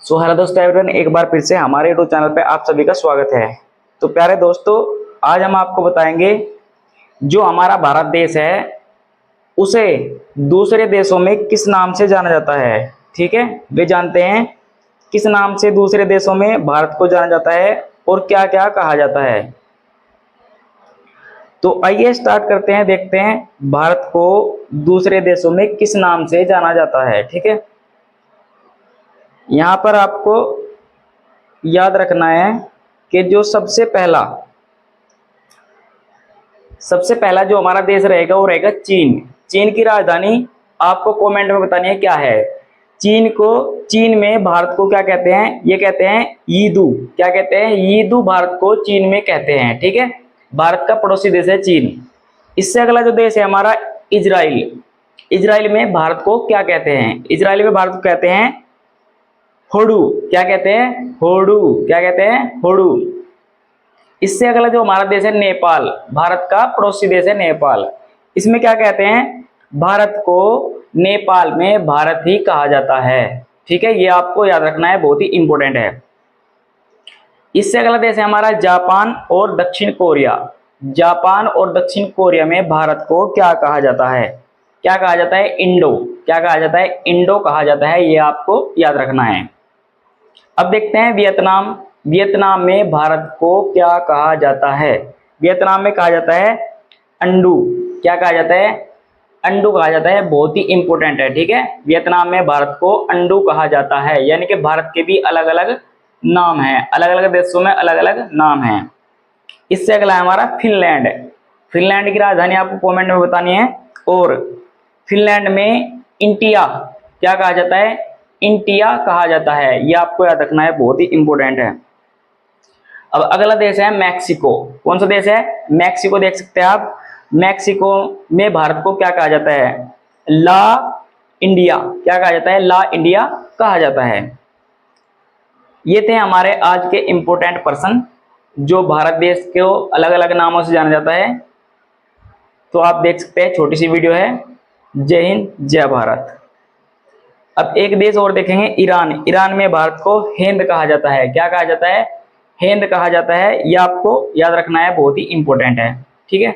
So hello दोस्तों everyone, एक बार फिर से हमारे यूट्यूब चैनल पे आप सभी का स्वागत है। तो प्यारे दोस्तों, आज हम आपको बताएंगे जो हमारा भारत देश है उसे दूसरे देशों में किस नाम से जाना जाता है। ठीक है, वे जानते हैं किस नाम से दूसरे देशों में भारत को जाना जाता है और क्या क्या कहा जाता है। तो आइए स्टार्ट करते हैं, देखते हैं भारत को दूसरे देशों में किस नाम से जाना जाता है। ठीक है, यहाँ पर आपको याद रखना है कि जो सबसे पहला जो हमारा देश रहेगा वो रहेगा चीन। चीन की राजधानी आपको कमेंट में बतानी है क्या है। चीन में भारत को क्या कहते हैं? ये कहते हैं यीदू। क्या कहते हैं? यीदू भारत को चीन में कहते हैं। ठीक है, भारत का पड़ोसी देश है चीन। इससे अगला जो देश है हमारा इजराइल। इजराइल में भारत को क्या कहते हैं? इजराइल में भारत को कहते हैं होडू। क्या कहते हैं? होडू। क्या कहते हैं? होडू। इससे अगला जो हमारा देश है नेपाल, भारत का पड़ोसी देश है नेपाल। इसमें क्या कहते हैं? भारत को नेपाल में भारत ही कहा जाता है। ठीक है, ये आपको याद रखना है, बहुत ही इंपॉर्टेंट है। इससे अगला देश है हमारा जापान और दक्षिण कोरिया। जापान और दक्षिण कोरिया में भारत को क्या कहा जाता है? क्या कहा जाता है? इंडो। क्या कहा जाता है? इंडो कहा जाता है, ये आपको याद रखना है। अब देखते हैं वियतनाम। वियतनाम में भारत को क्या कहा जाता है? वियतनाम में कहा जाता है अंडू। क्या कहा जाता है? अंडू कहा जाता है, बहुत ही इंपॉर्टेंट है। ठीक है, वियतनाम में भारत को अंडू कहा जाता है, यानी कि भारत के भी अलग अलग नाम हैं, अलग अलग देशों में अलग अलग नाम हैं। इससे अगला है हमारा फिनलैंड। फिनलैंड की राजधानी आपको कमेंट में बतानी है। और फिनलैंड में इंटिया क्या कहा जाता है? इंटिया कहा जाता है, यह आपको याद रखना है, बहुत ही इंपॉर्टेंट है। अब अगला देश है मैक्सिको। कौन सा देश है? मैक्सिको। देख सकते हैं आप, मैक्सिको में भारत को क्या कहा जाता है? ला इंडिया। क्या कहा जाता है? ला इंडिया कहा जाता है। ये थे हमारे आज के इंपॉर्टेंट पर्सन जो भारत देश को अलग अलग नामों से जाना जाता है। तो आप देख सकते हैं, छोटी सी वीडियो है। जय हिंद, जय भारत। अब एक देश और देखेंगे, ईरान। ईरान में भारत को हिंद कहा जाता है। क्या कहा जाता है? हिंद कहा जाता है, यह आपको याद रखना है, बहुत ही इंपॉर्टेंट है। ठीक है।